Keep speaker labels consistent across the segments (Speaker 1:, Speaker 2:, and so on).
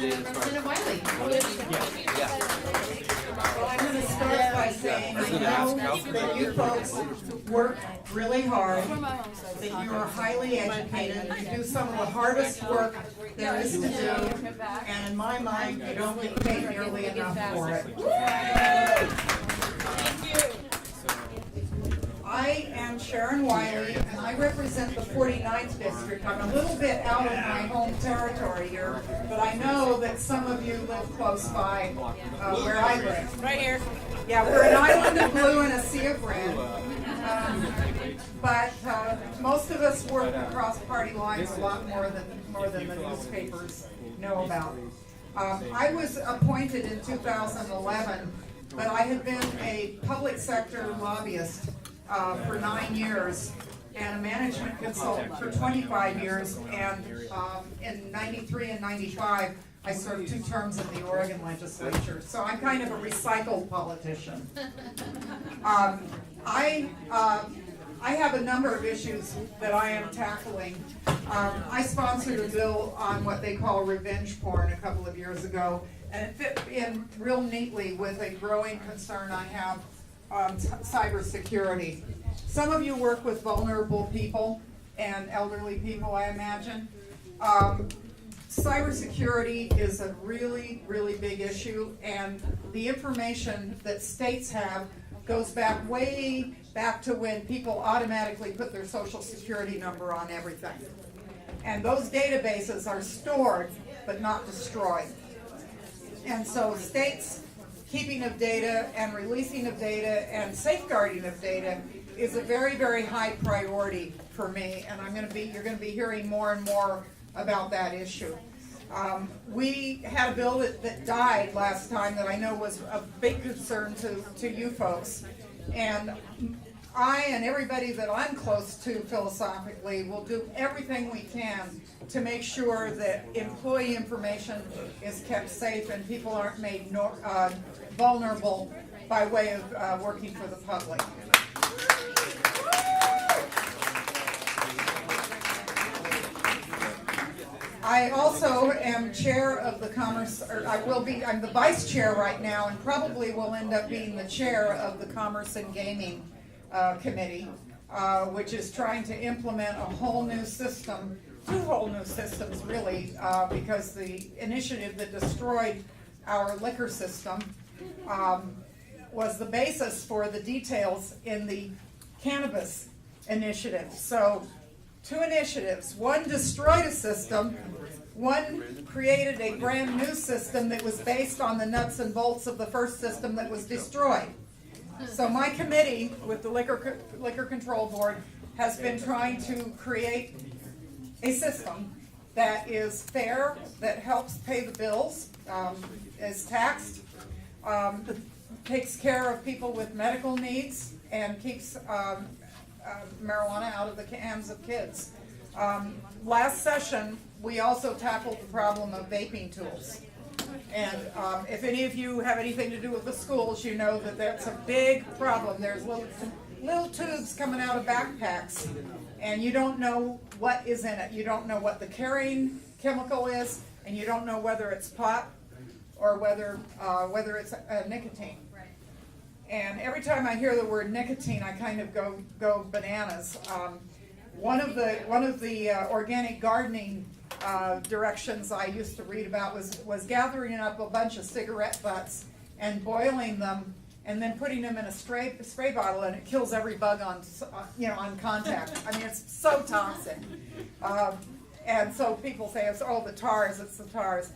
Speaker 1: Representative Wylie.
Speaker 2: Well, I'm going to start by saying I know that you folks work really hard, that you are highly educated, you do some of the hardest work there is to do, and in my mind, you don't get paid nearly enough for it. I am Sharon Wylie, and I represent the 49th District. I'm a little bit out of my home territory here, but I know that some of you live close by where I live.
Speaker 3: Right here.
Speaker 2: Yeah, we're an island of blue and a sea of red. But most of us work across party lines a lot more than the newspapers know about. I was appointed in 2011, but I had been a public sector lobbyist for 9 years and a management consultant for 25 years, and in 93 and 95 I served 2 terms in the Oregon legislature, so I'm kind of a recycled politician. I have a number of issues that I am tackling. I sponsored a bill on what they call revenge porn a couple of years ago, and it fit in real neatly with a growing concern I have on cybersecurity. Some of you work with vulnerable people and elderly people, I imagine. Cybersecurity is a really, really big issue, and the information that states have goes back way back to when people automatically put their social security number on everything. And those databases are stored but not destroyed. And so states' keeping of data and releasing of data and safeguarding of data is a very, very high priority for me, and you're going to be hearing more and more about that issue. We had a bill that died last time that I know was a big concern to you folks, and I and everybody that I'm close to philosophically will do everything we can to make sure that employee information is kept safe and people aren't made vulnerable by way of working for the public. I also am chair of the Commerce, or I'm the vice chair right now, and probably will end up being the chair of the Commerce and Gaming Committee, which is trying to implement a whole new system, 2 whole new systems really, because the initiative that destroyed our liquor system was the basis for the details in the cannabis initiative. So 2 initiatives. One destroyed a system, one created a brand new system that was based on the nuts and bolts of the first system that was destroyed. So my committee with the Liquor Control Board has been trying to create a system that is fair, that helps pay the bills, is taxed, takes care of people with medical needs, and keeps marijuana out of the hands of kids. Last session, we also tackled the problem of vaping tools. And if any of you have anything to do with the schools, you know that that's a big problem. There's little tubes coming out of backpacks, and you don't know what is in it. You don't know what the carrying chemical is, and you don't know whether it's pot or whether it's nicotine. And every time I hear the word nicotine, I kind of go bananas. One of the organic gardening directions I used to read about was gathering up a bunch of cigarette butts and boiling them, and then putting them in a spray bottle, and it kills every bug on contact. I mean, it's so toxic. And so people say, it's the tars. It's the tars.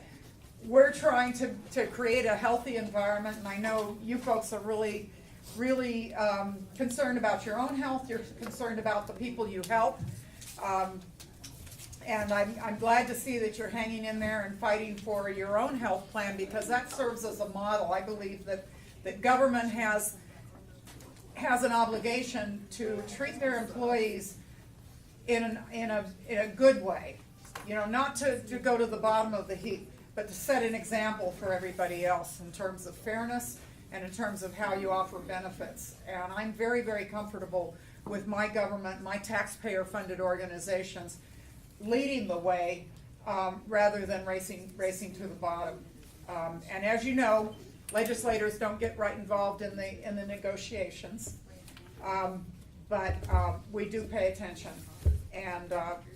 Speaker 2: We're trying to create a healthy environment, and I know you folks are really concerned about your own health. You're concerned about the people you help. And I'm glad to see that you're hanging in there and fighting for your own health plan, because that serves as a model. I believe that government has an obligation to treat their employees in a good way. Not to go to the bottom of the heap, but to set an example for everybody else in terms of fairness and in terms of how you offer benefits. And I'm very, very comfortable with my government, my taxpayer-funded organizations leading the way rather than racing to the bottom. And as you know, legislators don't get right involved in the negotiations, but we do pay attention. And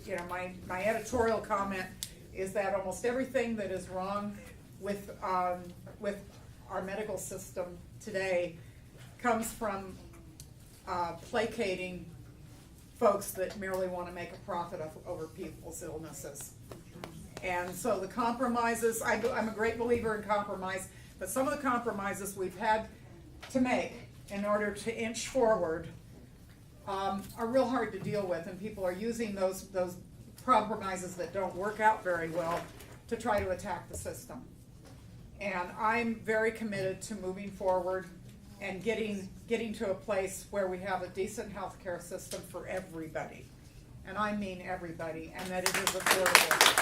Speaker 2: you know, my editorial comment is that almost everything that is wrong with our medical system today comes from placating folks that merely want to make a profit over people's illnesses. And so the compromises, I'm a great believer in compromise, but some of the compromises we've had to make in order to inch forward are real hard to deal with, and people are using those compromises that don't work out very well to try to attack the system. And I'm very committed to moving forward and getting to a place where we have a decent healthcare system for everybody. And I mean everybody, and that it is affordable.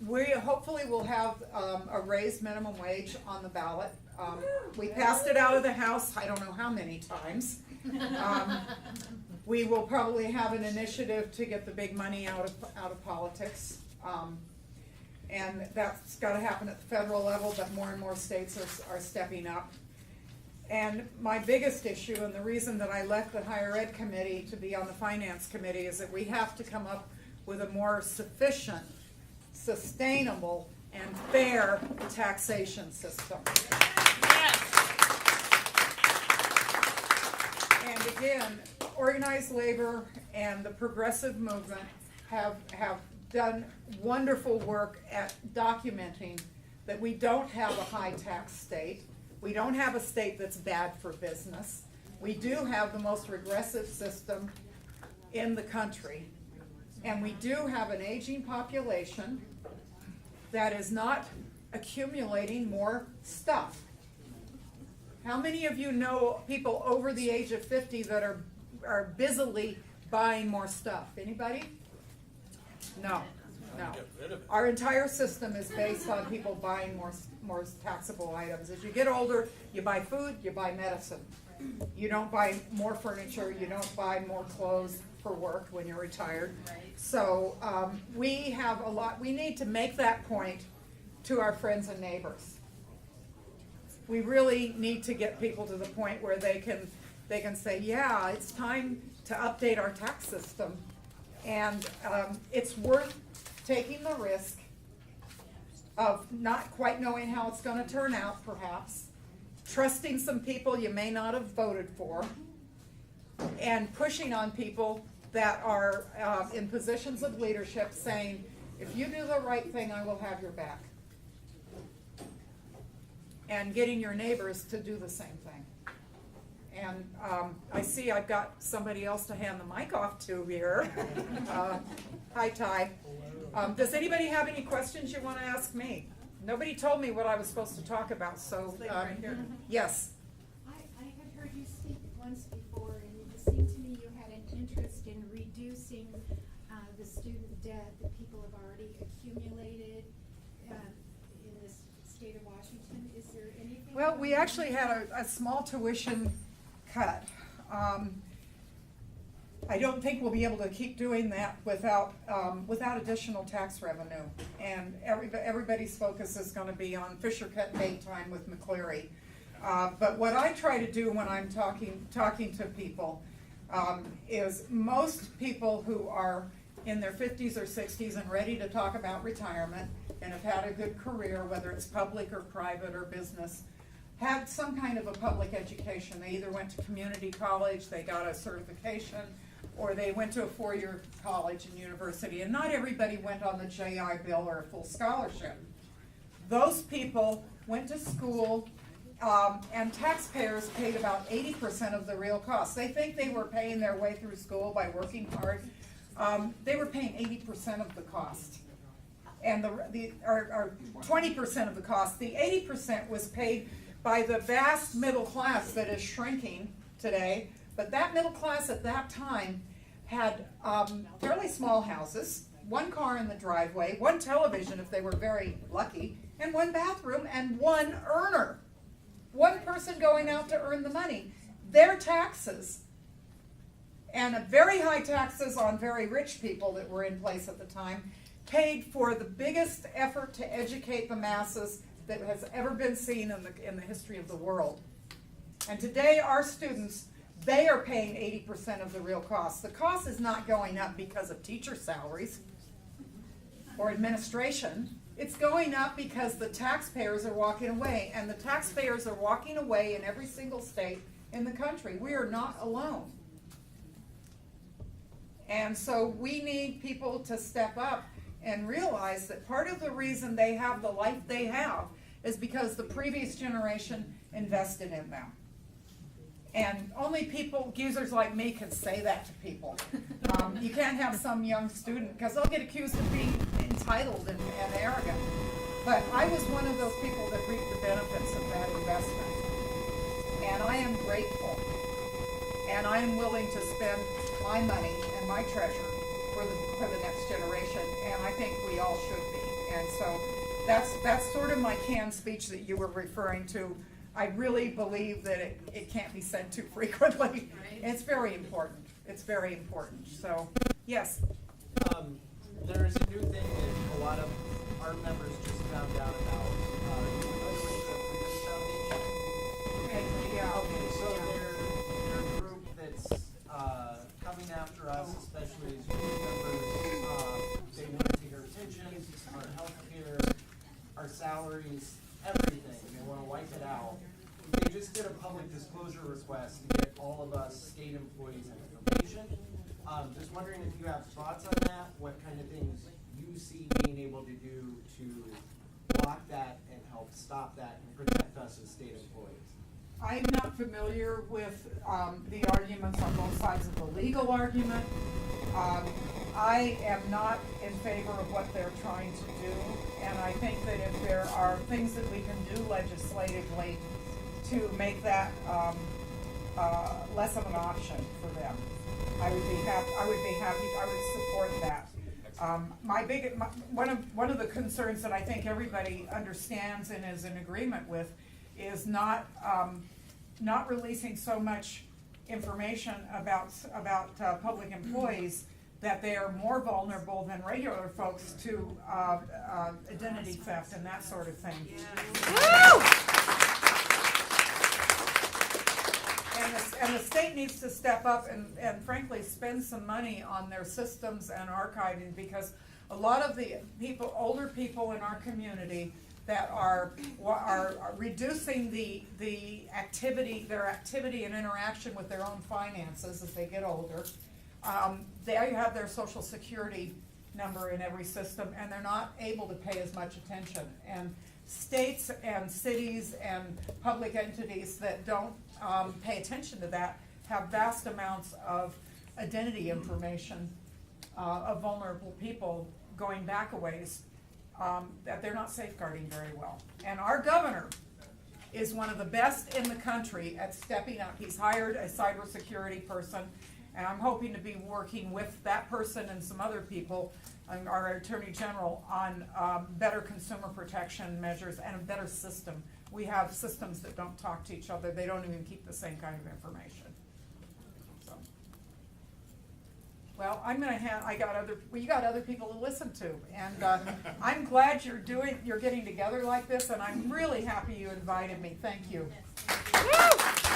Speaker 2: We hopefully will have a raised minimum wage on the ballot. We passed it out of the House, I don't know how many times. We will probably have an initiative to get the big money out of politics. And that's got to happen at the federal level, but more and more states are stepping up. And my biggest issue, and the reason that I left the Higher Ed Committee to be on the Finance Committee, is that we have to come up with a more sufficient, sustainable, and fair taxation system. Yes. And again, organized labor and the progressive movement have done wonderful work at documenting that we don't have a high tax state. We don't have a state that's bad for business. We do have the most regressive system in the country. And we do have an aging population that is not accumulating more stuff. How many of you know people over the age of 50 that are busily buying more stuff? Anybody? No. Our entire system is based on people buying more taxable items. As you get older, you buy food, you buy medicine. You don't buy more furniture, you don't buy more clothes for work when you're retired. So we need to make that point to our friends and neighbors. We really need to get people to the point where they can say, yeah, it's time to update our tax system. And it's worth taking the risk of not quite knowing how it's going to turn out, perhaps, trusting some people you may not have voted for, and pushing on people that are in positions of leadership saying, if you do the right thing, I will have your back. And getting your neighbors to do the same thing. And I see I've got somebody else to hand the mic off to here. Hi, Ty. Does anybody have any questions you want to ask me? Nobody told me what I was supposed to talk about, so yes.
Speaker 1: I had heard you speak once before, and it seemed to me you had an interest in reducing the student debt that people have already accumulated in this state of Washington. Is there anything?
Speaker 2: Well, we actually had a small tuition cut. I don't think we'll be able to keep doing that without additional tax revenue. And everybody's focus is going to be on Fisher Cut Bait time with McCleary. But what I try to do when I'm talking to people is most people who are in their 50s or 60s and ready to talk about retirement and have had a good career, whether it's public or private or business, had some kind of a public education. They either went to community college, they got a certification, or they went to a four-year college and university. And not everybody went on the GI Bill or a full scholarship. Those people went to school, and taxpayers paid about 80% of the real cost. They think they were paying their way through school by working hard. They were paying 80% of the cost. And or 20% of the cost. The 80% was paid by the vast middle class that is shrinking today. But that middle class at that time had fairly small houses, one car in the driveway, one television if they were very lucky, and one bathroom and one earner. One person going out to earn the money. Their taxes and very high taxes on very rich people that were in place at the time, paid for the biggest effort to educate the masses that has ever been seen in the history of the world. And today our students, they are paying 80% of the real cost. The cost is not going up because of teacher salaries or administration. It's going up because the taxpayers are walking away, and the taxpayers are walking away in every single state in the country. We are not alone. And so we need people to step up and realize that part of the reason they have the life they have is because the previous generation invested in them. And only people, geezers like me, can say that to people. You can't have some young student, because they'll get accused of being entitled and arrogant. But I was one of those people that reaped the benefits of that investment. And I am grateful. And I am willing to spend my money and my treasure for the next generation. And I think we all should be. And so that's sort of my canned speech that you were referring to. I really believe that it can't be said too frequently. It's very important. It's very important. So, yes.
Speaker 3: There's a new thing that a lot of our members just found out about. You familiar with the Freedom Foundation?
Speaker 2: Okay, yeah.
Speaker 3: Okay, so they're a group that's coming after us, especially as youth members. They want to take our pensions, our health care, our salaries, everything. They want to wipe it out. They just did a public disclosure request to get all of us state employees information. Just wondering if you have thoughts on that, what kind of things you see being able to do to block that and help stop that and protect us as state employees.
Speaker 2: I'm not familiar with the arguments on both sides of the legal argument. I am not in favor of what they're trying to do, and I think that if there are things that we can do legislatively to make that less of an option for them, I would be happy. I would support that. One of the concerns that I think everybody understands and is in agreement with is not releasing so much information about public employees that they are more vulnerable than regular folks to identity theft and that sort of thing. And the state needs to step up and frankly spend some money on their systems and archiving, because a lot of the older people in our community that are reducing their activity and interaction with their own finances as they get older. They have their Social Security number in every system, and they're not able to pay as much attention. And states and cities and public entities that don't pay attention to that have vast amounts of identity information of vulnerable people going back a ways that they're not safeguarding very well. And our governor is one of the best in the country at stepping up. He's hired a cybersecurity person, and I'm hoping to be working with that person and some other people, our Attorney General, on better consumer protection measures and a better system. We have systems that don't talk to each other. They don't even keep the same kind of information. So, well, you got other people to listen to, and I'm glad you're getting together like this, and I'm really happy you invited me. Thank you.